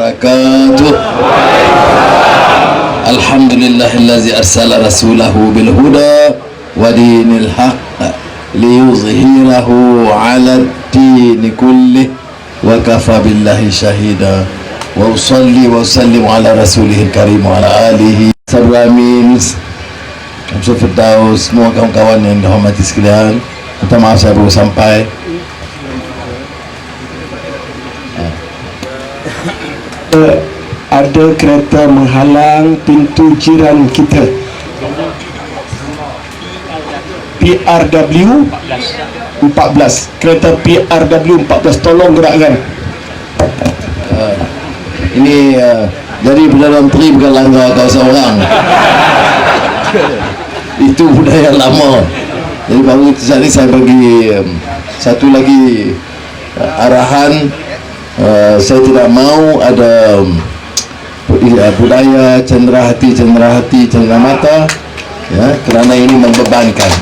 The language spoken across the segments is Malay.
wabarakatuh. Alhamdulillahillazi arsala rasulahu bil huda wa dinil haqq liyuzhirahu 'ala ad-din kullih wa kafa billahi syahida. Wa usalli wa usallim ala rasulihil karim wa ala alihi sabramin Syamsul Firdaus, semua kawan-kawan yang dihormati sekalian. Minta maaf saya baru sampai. Ada kereta menghalang pintu jiran kita. PRW 14, kereta PRW 14, tolong gerakkan. Ini jadi Perdana Menteri bukan langgar kau seorang. Itu budaya lama. Jadi baru saat ini saya bagi satu lagi arahan. Saya tidak mau ada budaya cendera hati, cendera mata, ya, kerana ini membebankan.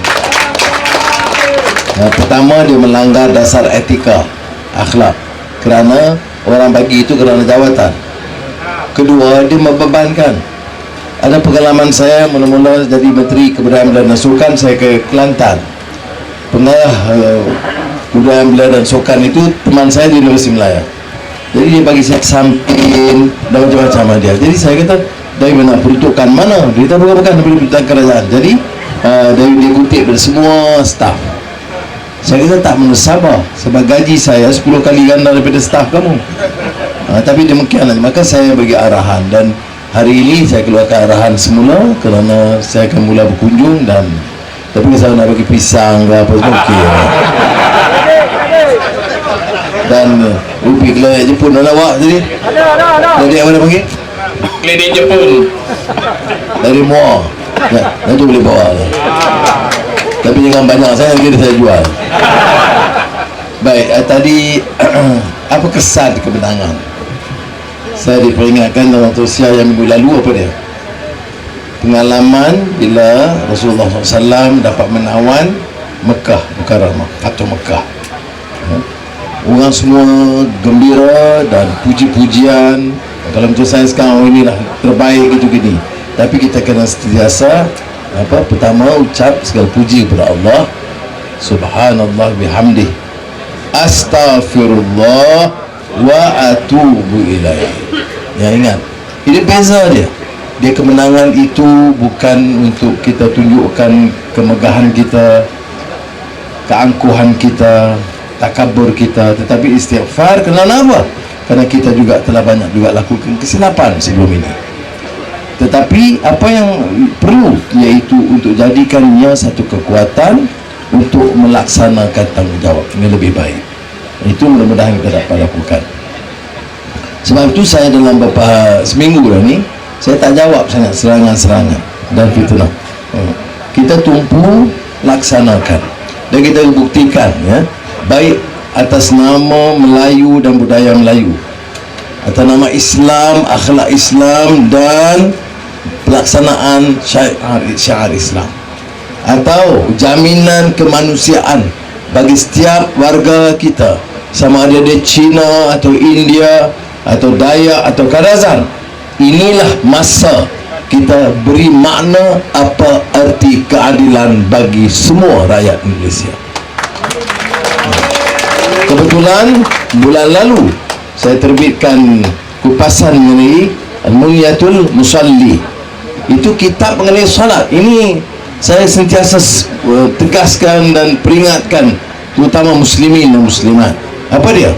Pertama, dia melanggar dasar etika, akhlak, kerana orang bagi itu kerana jawatan. Kedua, dia membebankan. Ada pengalaman saya mula-mula jadi Menteri Kebudayaan Belia dan Sukan, saya ke Kelantan. Pengarah Kebudayaan Belia dan Sukan itu teman saya di Universiti Melaya. Jadi dia bagi saya samping dan macam-macam dia. Jadi saya kata, dari mana peruntukan mana? Dia kata bukan dari peruntukan kerajaan. Jadi dari dia kutip dari semua staf. Saya kata tak mensabar, sebab gaji saya 10 kali ganda daripada staf kamu. Tapi demikianlah, maka saya bagi arahan. Dan hari ini saya keluarkan arahan semula kerana saya akan mula berkunjung. Dan tapi saya nak bagi pisang ke apa semua okey. Dan rupi keledai Jepun dah lawak tadi. Keledai mana panggil? Keledai Jepun Dari Muar. Nanti boleh bawa lah. Tapi jangan banyak saya, nanti saya jual. Baik, tadi apa kesan kemenangan? Saya diperingatkan dalam tausiah yang minggu lalu. Apa dia? Pengalaman bila Rasulullah SAW dapat menawan Mekah Mukarramah atau Mekah. Orang semua gembira dan puji-pujian. Kalau macam saya sekarang, inilah terbaik gitu gini. Tapi kita kena sentiasa pertama ucap segala puji kepada Allah Subhanallah bihamdih, astaghfirullah wa atubu ilaih. Ya, ingat, ini beza dia. Dia kemenangan itu bukan untuk kita tunjukkan kemegahan kita, keangkuhan kita, takabur kita, tetapi istighfar. Kerana apa? Kerana kita juga telah banyak juga lakukan kesilapan sebelum ini. Tetapi apa yang perlu, iaitu untuk jadikannya satu kekuatan untuk melaksanakan tanggungjawab ini lebih baik. Itu mudah-mudahan kita dapat lakukan. Sebab itu saya dalam beberapa seminggu dah ni, saya tak jawab sangat serangan-serangan dan fitnah. Kita tumpu laksanakan dan kita buktikan, ya, baik atas nama Melayu dan budaya Melayu, atas nama Islam, akhlak Islam dan pelaksanaan syiar Islam, atau jaminan kemanusiaan bagi setiap warga kita, sama ada dia Cina atau India atau Dayak atau Kadazan. Inilah masa kita beri makna apa arti keadilan bagi semua rakyat Indonesia. Kebetulan bulan lalu saya terbitkan kupasan mengenai Munyatul Musalli. Itu kitab mengenai salat. Ini saya sentiasa tegaskan dan peringatkan terutama muslimin dan muslimat. Apa dia?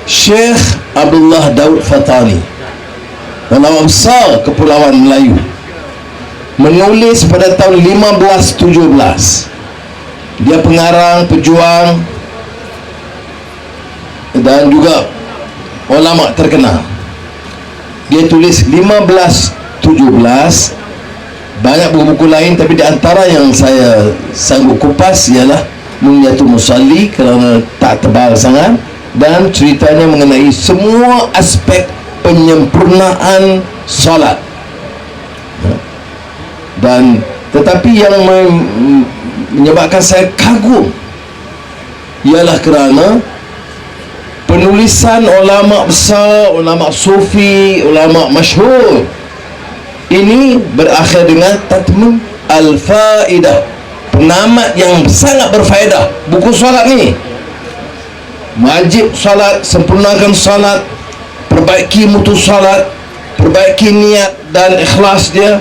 Syekh Abdullah Daud Fatani, ulama besar Kepulauan Melayu, menulis pada tahun 1517. Dia pengarang, pejuang dan juga ulama terkenal. Dia tulis 1517. Banyak buku-buku lain, tapi di antara yang saya sanggup kupas ialah Munyatul Musalli kerana tak tebal sangat dan ceritanya mengenai semua aspek penyempurnaan solat. Dan tetapi yang menyebabkan saya kagum ialah kerana penulisan ulama besar, ulama sufi, ulama masyhur. Ini berakhir dengan tatmim al-faidah, penamat yang sangat berfaedah. Buku solat ni, wajib solat, sempurnakan solat, perbaiki mutu solat, perbaiki niat dan ikhlas dia.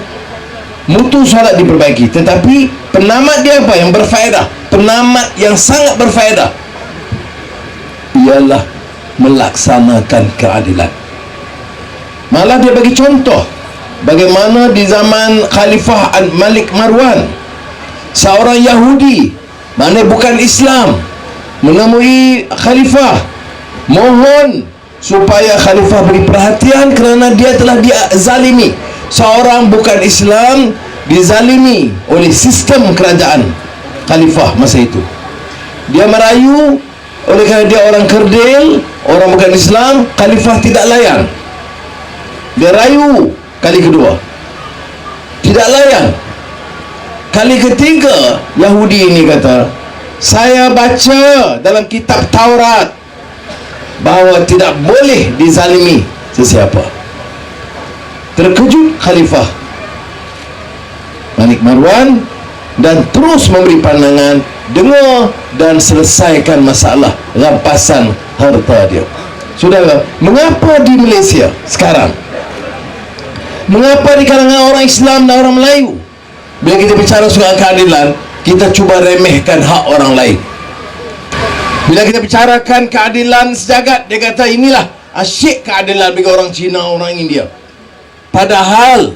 Mutu solat diperbaiki, tetapi penamat dia apa yang berfaedah? Penamat yang sangat berfaedah ialah melaksanakan keadilan. Malah dia bagi contoh bagaimana di zaman Khalifah Malik Marwan, seorang Yahudi, mana bukan Islam, menemui Khalifah, mohon supaya Khalifah beri perhatian kerana dia telah dizalimi. Seorang bukan Islam dizalimi oleh sistem kerajaan Khalifah masa itu. Dia merayu, oleh kerana dia orang kerdil, orang bukan Islam, Khalifah tidak layan. Dia rayu kali kedua, tidak layan. Kali ketiga, Yahudi ini kata, saya baca dalam kitab Taurat bahawa tidak boleh dizalimi sesiapa. Terkejut Khalifah Malik Marwan dan terus memberi pandangan, dengar dan selesaikan masalah rampasan harta dia. Saudara, mengapa di Malaysia sekarang, mengapa di kalangan orang Islam dan orang Melayu, bila kita bicara soal keadilan, kita cuba remehkan hak orang lain? Bila kita bicarakan keadilan sejagat, dia kata inilah asyik keadilan bagi orang Cina, orang India. Padahal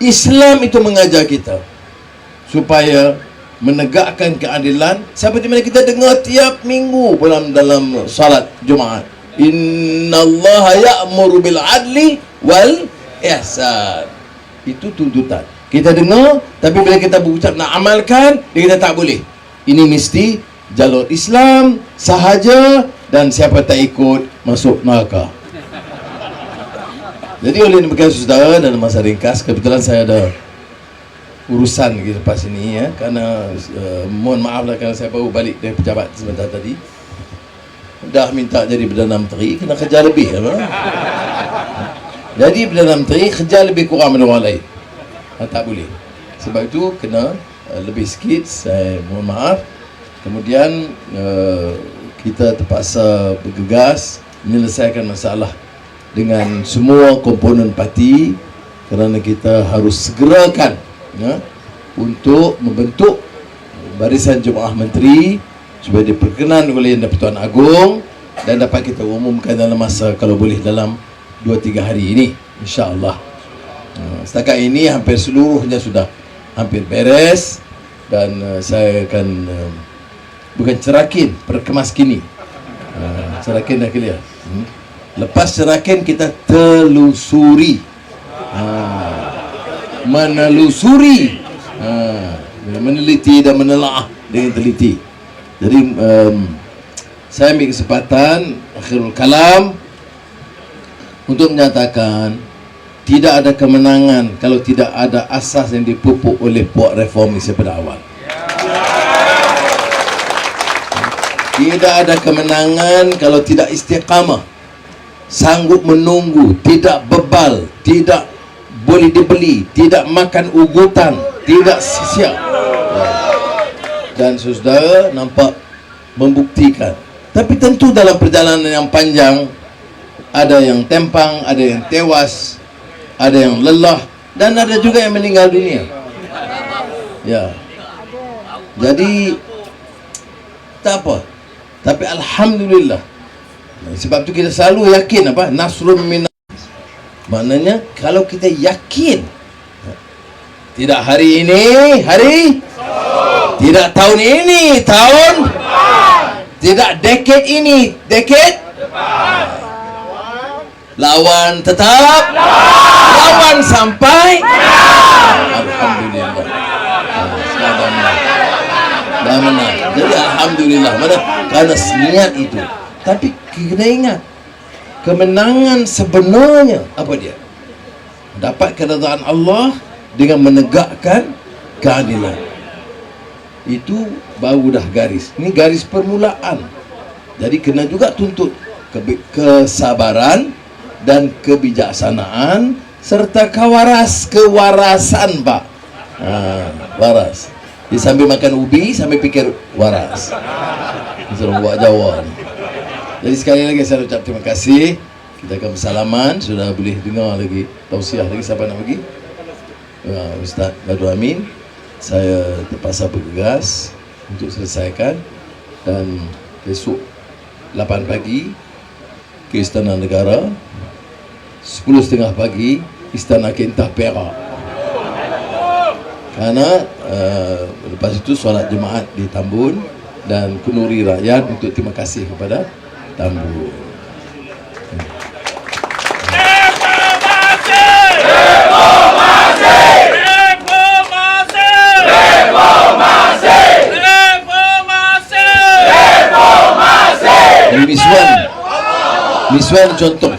Islam itu mengajar kita supaya menegakkan keadilan seperti mana kita dengar tiap minggu dalam salat Jumaat. Innallaha ya'muru bil adli wal ihsan. Itu tuntutan. Kita dengar, tapi bila kita berucap nak amalkan, dia kata tak boleh. Ini mesti jalur Islam sahaja, dan siapa tak ikut masuk neraka. Jadi oleh demikian saudara, dalam masa ringkas, kebetulan saya ada urusan lepas ini ya, kerana mohon maaf lah kerana saya baru balik dari pejabat sebentar tadi. Dah minta jadi Perdana Menteri, kena kerja lebih apa? Jadi Perdana Menteri kerja lebih kurang daripada orang lain. Tak boleh. Sebab itu kena lebih sikit, saya mohon maaf. Kemudian kita terpaksa bergegas menyelesaikan masalah dengan semua komponen parti, kerana kita harus segerakan ya, untuk membentuk barisan Jemaah Menteri supaya diperkenan oleh Yang di-Pertuan Agong dan dapat kita umumkan dalam masa, kalau boleh dalam 2-3 hari ini, insya-Allah. Setakat ini hampir seluruhnya sudah hampir beres, dan saya akan bukan cerakin, perkemas kini. Cerakin dah clear. Lepas cerakin kita telusuri, menelusuri, meneliti dan menelaah dengan teliti. Jadi saya ambil kesempatan akhirul kalam untuk menyatakan tidak ada kemenangan kalau tidak ada asas yang dipupuk oleh puak reformis daripada awal. Tidak ada kemenangan kalau tidak istiqamah, sanggup menunggu, tidak bebal, tidak boleh dibeli, tidak makan ugutan, tidak sia-sia. Dan saudara nampak membuktikan. Tapi tentu dalam perjalanan yang panjang, ada yang tempang, ada yang tewas, ada yang lelah, dan ada juga yang meninggal dunia. Ya. Jadi tak apa. Tapi alhamdulillah. Sebab tu kita selalu yakin apa? Nasrun min. Maknanya kalau kita yakin, tidak hari ini, hari tidak tahun ini, tahun tidak decade ini, decade lawan tetap lawan sampai alhamdulillah. Dah menang. Jadi alhamdulillah. Mana? Karena niat itu. Tapi kena ingat, kemenangan sebenarnya apa dia? Dapat keridhaan Allah dengan menegakkan keadilan. Itu baru dah garis. Ini garis permulaan. Jadi kena juga tuntut kesabaran dan kebijaksanaan serta kewarasan, Pak. Waras. Dia sambil makan ubi sambil fikir waras. Suruh buat Jawa ni. Jadi sekali lagi saya ucap terima kasih. Kita akan bersalaman. Sudah boleh dengar lagi tausiah lagi. Siapa nak pergi? Ustaz Badrul Amin. Saya terpaksa bergegas untuk selesaikan. Dan besok 8 pagi ke Istana Negara, 10.30 pagi Istana Kentah Perak. Karena lepas itu solat jemaat di Tambun dan kenduri rakyat untuk terima kasih kepada Tambun. Jadi Miss Wan contoh